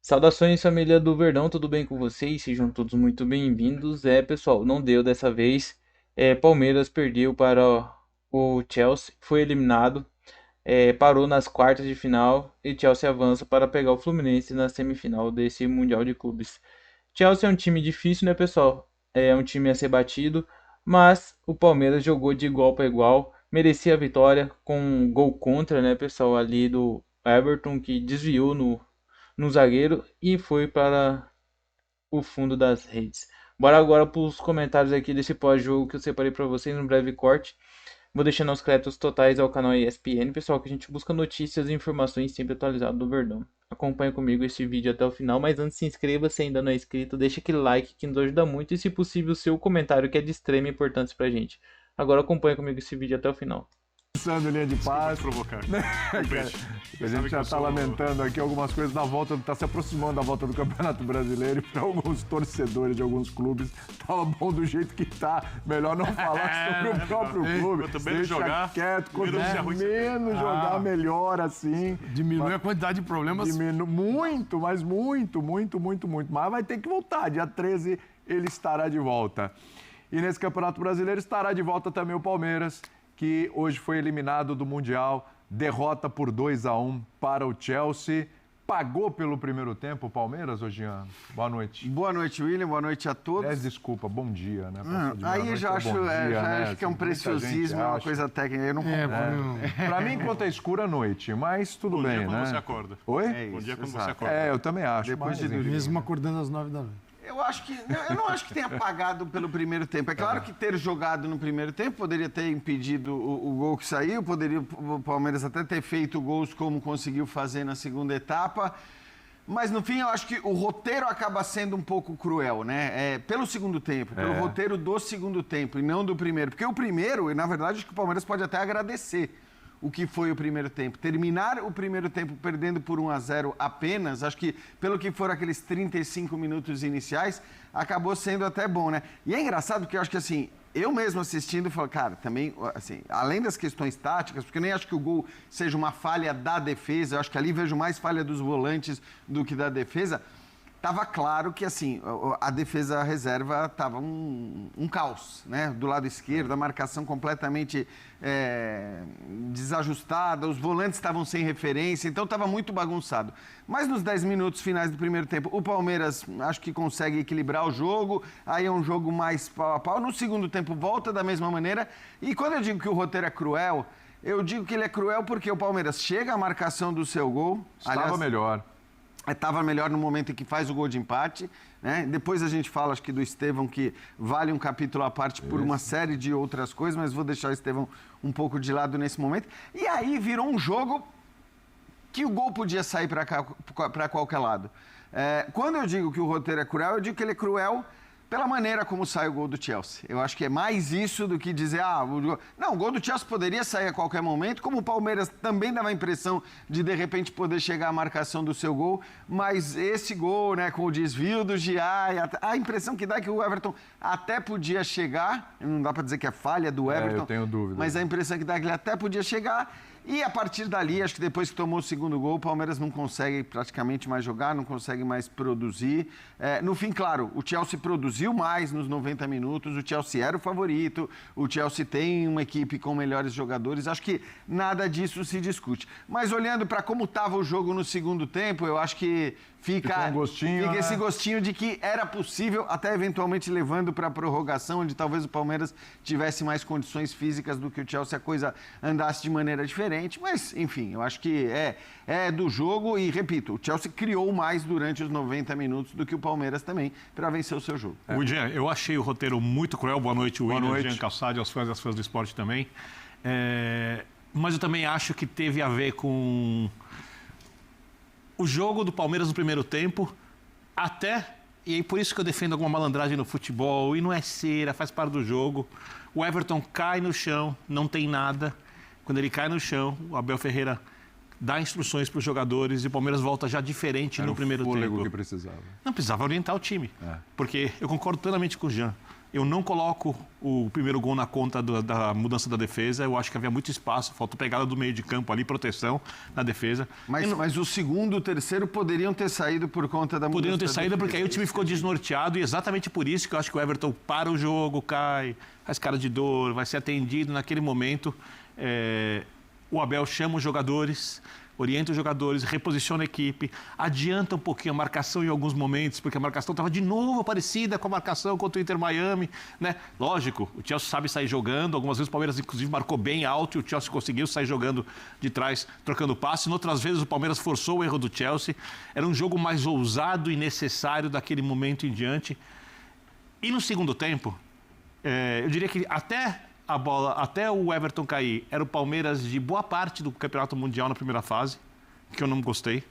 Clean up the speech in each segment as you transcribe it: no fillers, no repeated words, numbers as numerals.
Saudações, família do Verdão, tudo bem com vocês? Sejam todos muito bem-vindos. Pessoal, não deu dessa vez. Palmeiras perdeu para o Chelsea, foi eliminado, parou nas quartas de final e Chelsea avança para pegar o Fluminense na semifinal desse Mundial de Clubes. Chelsea é um time difícil, né, pessoal? É um time a ser batido, mas o Palmeiras jogou de igual para igual, merecia a vitória com um gol contra, né, pessoal, ali do Everton, que desviou no zagueiro e foi para o fundo das redes. Bora agora para os comentários aqui desse pós-jogo que eu separei para vocês no breve corte. Vou deixando os créditos totais ao canal ESPN, pessoal, que a gente busca notícias e informações sempre atualizadas do Verdão. Acompanhe comigo esse vídeo até o final, mas antes se inscreva se ainda não é inscrito, deixa aquele like que nos ajuda muito e se possível o seu comentário que é de extrema importância pra gente. Agora acompanhe comigo esse vídeo até o final. Pensando em linha de passe. Provocar. A gente já está lamentando aqui algumas coisas da volta, está se aproximando da volta do Campeonato Brasileiro e para alguns torcedores de alguns clubes tava bom do jeito que tá. Melhor não falar sobre o próprio clube. Quanto menos jogar, quieto, quanto menos jogar, melhor assim. Diminui a quantidade de problemas. Muito, mas muito. Mas vai ter que voltar. Dia 13 ele estará de volta. E nesse Campeonato Brasileiro estará de volta também o Palmeiras, que hoje foi eliminado do Mundial, derrota por 2-1 para o Chelsea. Pagou pelo primeiro tempo o Palmeiras, ô Jean? Boa noite. Boa noite, William. Boa noite a todos. Desculpa, bom dia, né? Aí eu já acho, acho que é um preciosismo, é uma coisa técnica. Eu não concordo. Pra mim, enquanto é escuro, é noite, mas tudo bem, né? Bom dia quando você acorda. Oi? Bom dia quando você acorda. Eu também acho. Depois de dormir. Mesmo acordando às 9 da noite. Eu não acho que tenha pagado pelo primeiro tempo. É claro que ter jogado no primeiro tempo poderia ter impedido o gol que saiu, poderia o Palmeiras até ter feito gols como conseguiu fazer na segunda etapa. Mas, no fim, eu acho que o roteiro acaba sendo um pouco cruel, né? Pelo segundo tempo, pelo roteiro do segundo tempo e não do primeiro. Porque o primeiro, na verdade, acho que o Palmeiras pode até agradecer o que foi o primeiro tempo. Terminar o primeiro tempo perdendo por 1-0 apenas, acho que pelo que foram aqueles 35 minutos iniciais, acabou sendo até bom, né? E é engraçado porque eu acho que, assim, eu mesmo assistindo, falo, cara, também, assim, além das questões táticas, porque eu nem acho que o gol seja uma falha da defesa, eu acho que ali vejo mais falha dos volantes do que da defesa. Estava claro que, assim, a defesa reserva estava um caos, né? Do lado esquerdo, a marcação completamente desajustada, os volantes estavam sem referência, então estava muito bagunçado. Mas nos 10 minutos finais do primeiro tempo, o Palmeiras acho que consegue equilibrar o jogo, aí é um jogo mais pau a pau. No segundo tempo volta da mesma maneira, e quando eu digo que o roteiro é cruel, eu digo que ele é cruel porque o Palmeiras chega à marcação do seu gol. Estava melhor. Estava melhor no momento em que faz o gol de empate, né? Depois a gente fala, acho que do Estevão, que vale um capítulo à parte por uma série de outras coisas, mas vou deixar o Estevão um pouco de lado nesse momento. E aí virou um jogo que o gol podia sair para qualquer lado. Quando eu digo que o roteiro é cruel, eu digo que ele é cruel pela maneira como sai o gol do Chelsea. Eu acho que é mais isso do que dizer, não, o gol do Chelsea poderia sair a qualquer momento, como o Palmeiras também dava a impressão de repente, poder chegar à marcação do seu gol, mas esse gol, né, com o desvio do Giai, a impressão que dá é que o Everton até podia chegar, não dá para dizer que é falha do Everton, eu tenho dúvida. Mas a impressão que dá é que ele até podia chegar. E a partir dali, acho que depois que tomou o segundo gol, o Palmeiras não consegue praticamente mais jogar, não consegue mais produzir. No fim, claro, o Chelsea produziu mais nos 90 minutos, o Chelsea era o favorito, o Chelsea tem uma equipe com melhores jogadores, acho que nada disso se discute. Mas olhando para como estava o jogo no segundo tempo, eu acho que fica esse gostinho de que era possível, até eventualmente levando para a prorrogação, onde talvez o Palmeiras tivesse mais condições físicas do que o Chelsea, a coisa andasse de maneira diferente. Mas, enfim, eu acho que é do jogo e, repito, o Chelsea criou mais durante os 90 minutos do que o Palmeiras também para vencer o seu jogo. Jean, eu achei o roteiro muito cruel. Boa noite, William, Jean Calçade, aos fãs e às fãs do esporte também. Mas eu também acho que teve a ver com o jogo do Palmeiras no primeiro tempo, e por isso que eu defendo alguma malandragem no futebol, e não é cera, faz parte do jogo. O Everton cai no chão, não tem nada. Quando ele cai no chão, o Abel Ferreira dá instruções para os jogadores e o Palmeiras volta já diferente no primeiro tempo. Era o fôlego que precisava. Não, precisava orientar o time. Porque eu concordo plenamente com o Jean. Eu não coloco o primeiro gol na conta da mudança da defesa. Eu acho que havia muito espaço, faltou pegada do meio de campo ali, proteção na defesa. Mas o segundo e o terceiro poderiam ter saído por conta da mudança. Poderiam ter da saído defesa. porque aí o time ficou desnorteado e exatamente por isso que eu acho que o Everton para o jogo, cai, faz cara de dor, vai ser atendido naquele momento. O Abel chama os jogadores, orienta os jogadores, reposiciona a equipe, adianta um pouquinho a marcação em alguns momentos, porque a marcação estava de novo parecida com a marcação contra o Inter Miami, né? Lógico, o Chelsea sabe sair jogando, algumas vezes o Palmeiras inclusive marcou bem alto e o Chelsea conseguiu sair jogando de trás, trocando passe. Outras vezes o Palmeiras forçou o erro do Chelsea. Era um jogo mais ousado e necessário daquele momento em diante. E no segundo tempo, eu diria que até o Everton cair, era o Palmeiras de boa parte do Campeonato Mundial na primeira fase, que eu não gostei.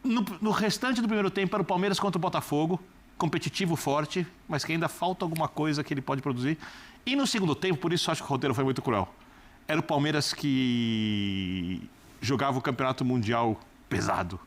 No restante do primeiro tempo, era o Palmeiras contra o Botafogo, competitivo, forte, mas que ainda falta alguma coisa que ele pode produzir. E no segundo tempo, por isso eu acho que o roteiro foi muito cruel, era o Palmeiras que jogava o Campeonato Mundial pesado,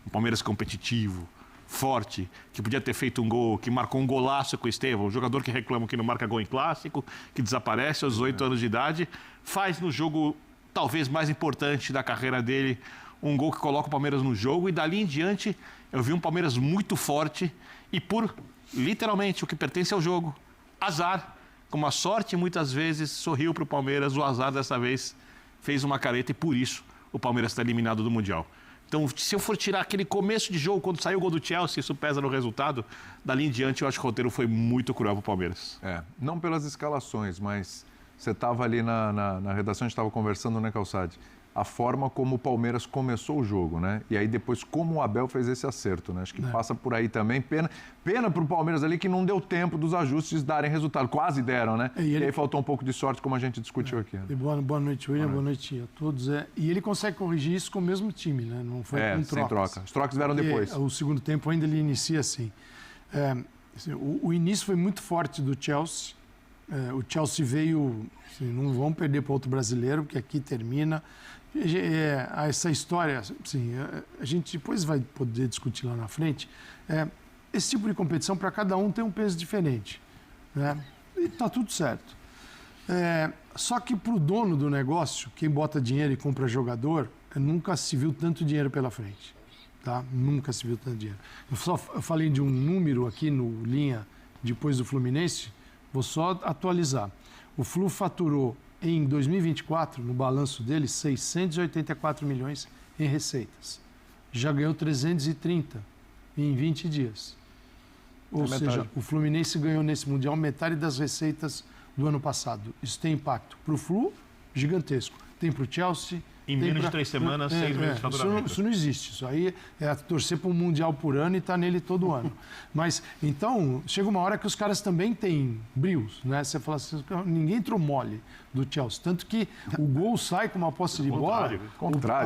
o Palmeiras competitivo, forte, que podia ter feito um gol, que marcou um golaço com o Estevão, o jogador que reclama que não marca gol em clássico, que desaparece aos 8 anos de idade, faz no jogo talvez mais importante da carreira dele, um gol que coloca o Palmeiras no jogo, e dali em diante eu vi um Palmeiras muito forte e por, literalmente, o que pertence ao jogo, azar, como a sorte muitas vezes sorriu para o Palmeiras, o azar dessa vez fez uma careta e por isso o Palmeiras está eliminado do Mundial. Então, se eu for tirar aquele começo de jogo, quando saiu o gol do Chelsea, isso pesa no resultado, dali em diante eu acho que o roteiro foi muito cruel para o Palmeiras. Não pelas escalações, mas você estava ali na redação, a gente estava conversando, né, Calçade? A forma como o Palmeiras começou o jogo, né? E aí depois como o Abel fez esse acerto, né? Acho que passa por aí também. Pena para o Palmeiras ali que não deu tempo dos ajustes darem resultado. Quase deram, né? E aí faltou um pouco de sorte, como a gente discutiu aqui. Né? Boa noite, William. Boa noite a todos. E ele consegue corrigir isso com o mesmo time, né? Não foi com trocas. Sem troca. Os trocas vieram depois. O segundo tempo ainda ele inicia assim. O início foi muito forte do Chelsea. O Chelsea veio... Assim, não vão perder para outro brasileiro, porque aqui termina... essa história, assim, a gente depois vai poder discutir lá na frente. Esse tipo de competição, para cada um, tem um peso diferente. Né? E está tudo certo. Só que para o dono do negócio, quem bota dinheiro e compra jogador, nunca se viu tanto dinheiro pela frente. Tá? Nunca se viu tanto dinheiro. Eu falei de um número aqui no Linha, depois do Fluminense, vou só atualizar. O Flu faturou em 2024, no balanço dele, 684 milhões em receitas. Já ganhou 330 em 20 dias. Ou seja, o Fluminense ganhou nesse Mundial metade das receitas do ano passado. Isso tem impacto para o Flu, gigantesco. Tem para o Chelsea... Em menos de 3 semanas, 6 meses de faturamento. Isso não existe. Isso aí é torcer para um Mundial por ano e estar nele todo ano. Mas, então, chega uma hora que os caras também têm brios, né? Você fala assim, ninguém entrou mole do Chelsea. Tanto que o gol sai com uma posse de bola.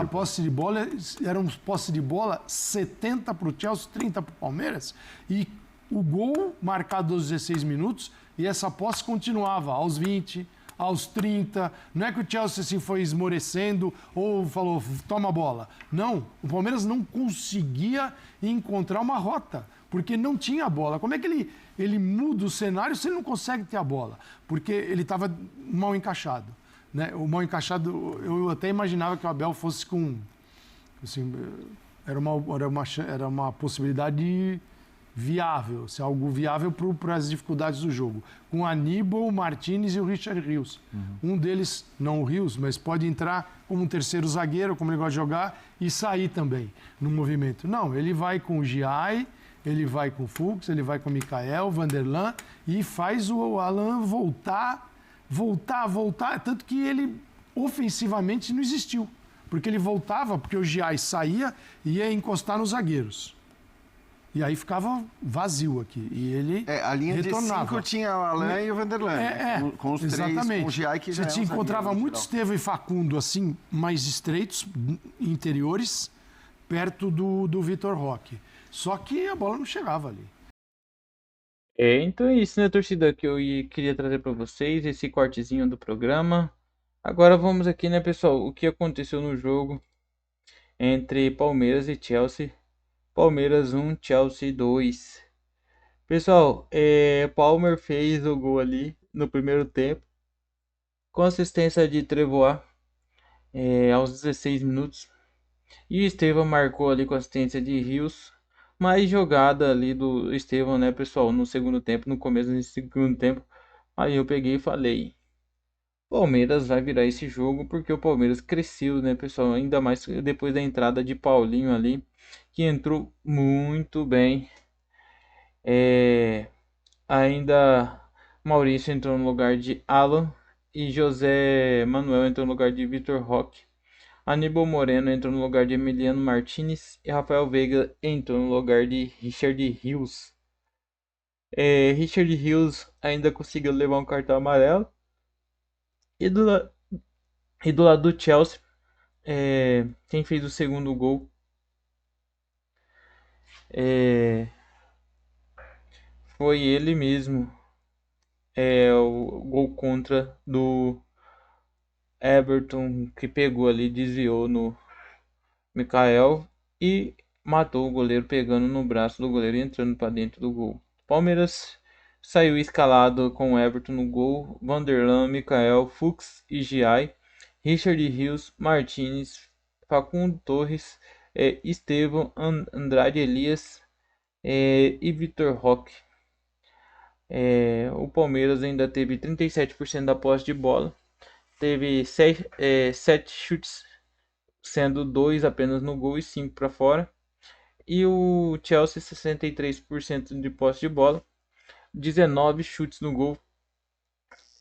A posse de bola era uma posse de bola 70 para o Chelsea, 30 para o Palmeiras. E o gol marcado aos 16 minutos e essa posse continuava aos 20, aos 30, não é que o Chelsea assim, foi esmorecendo ou falou, toma a bola. Não, o Palmeiras não conseguia encontrar uma rota, porque não tinha a bola. Como é que ele muda o cenário se ele não consegue ter a bola? Porque ele estava mal encaixado. Né? O mal encaixado, eu até imaginava que o Abel fosse com... Assim, era uma possibilidade viável, se algo viável para as dificuldades do jogo. Com Aníbal, o Martínez e o Richard Rios. Um deles, não o Rios, mas pode entrar como um terceiro zagueiro, como ele gosta de jogar, e sair também no movimento. Não, ele vai com o Giai, ele vai com o Fux, ele vai com o Mikael, Vanderlan, e faz o Alan voltar. Tanto que ele, ofensivamente, não existiu. Porque ele voltava, porque o Giai saía e ia encostar nos zagueiros. E aí ficava vazio aqui. E ele a linha retornava. De 5 tinha o Alain e o Vanderlan. Com os exatamente. Três, com o Giai, que já Você encontrava muito Estevão e Facundo, assim, mais estreitos, interiores, perto do Vitor Roque. Só que a bola não chegava ali. Então é isso, né, torcida, que eu queria trazer para vocês, esse cortezinho do programa. Agora vamos aqui, né, pessoal, o que aconteceu no jogo entre Palmeiras e Chelsea. Palmeiras 1, Chelsea 2. Pessoal, Palmer fez o gol ali no primeiro tempo, com assistência de Trevoar, aos 16 minutos. E o Estevão marcou ali com assistência de Rios. Mais jogada ali do Estevão, né, pessoal, no segundo tempo, no começo do segundo tempo. Aí eu peguei e falei: Palmeiras vai virar esse jogo, porque o Palmeiras cresceu, né, pessoal? Ainda mais depois da entrada de Paulinho ali, que entrou muito bem. Ainda Maurício entrou no lugar de Alan e José Manuel entrou no lugar de Vitor Roque. Aníbal Moreno entrou no lugar de Emiliano Martinez e Rafael Veiga entrou no lugar de Richard Rios. Richard Rios ainda conseguiu levar um cartão amarelo. E do lado do Chelsea, quem fez o segundo gol foi ele mesmo. O gol contra do Everton, que pegou ali, desviou no Mikael e matou o goleiro, pegando no braço do goleiro e entrando para dentro do gol. Palmeiras saiu escalado com Everton no gol, Vanderlan, Mikael, Fuchs e Giai, Richard Rios, Martinez, Facundo Torres, Estevão, Andrade Elias e Vitor Roque. O Palmeiras ainda teve 37% da posse de bola, teve 7 chutes, sendo 2 apenas no gol e 5 para fora. E o Chelsea 63% de posse de bola, 19 chutes no gol.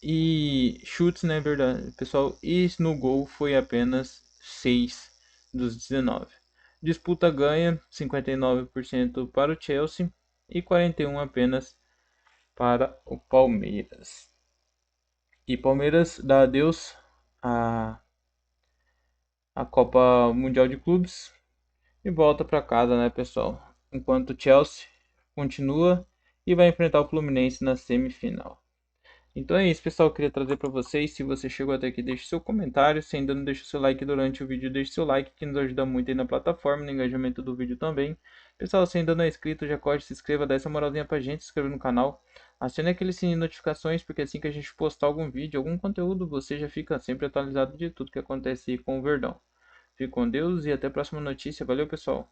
E chutes, né, verdade, pessoal, e no gol foi apenas 6 dos 19. Disputa ganha 59% para o Chelsea e 41 apenas para o Palmeiras. E Palmeiras dá adeus à Copa Mundial de Clubes e volta para casa, né, pessoal? Enquanto o Chelsea continua e vai enfrentar o Fluminense na semifinal. Então é isso, pessoal. Eu queria trazer para vocês. Se você chegou até aqui, deixe seu comentário. Se ainda não deixou seu like durante o vídeo, deixe seu like, que nos ajuda muito aí na plataforma, no engajamento do vídeo também. Pessoal, se ainda não é inscrito, já corre, se inscreva, dá essa moralzinha pra gente, se inscreva no canal. Acione aquele sininho de notificações, porque assim que a gente postar algum vídeo, algum conteúdo, você já fica sempre atualizado de tudo que acontece com o Verdão. Fique com Deus e até a próxima notícia. Valeu, pessoal!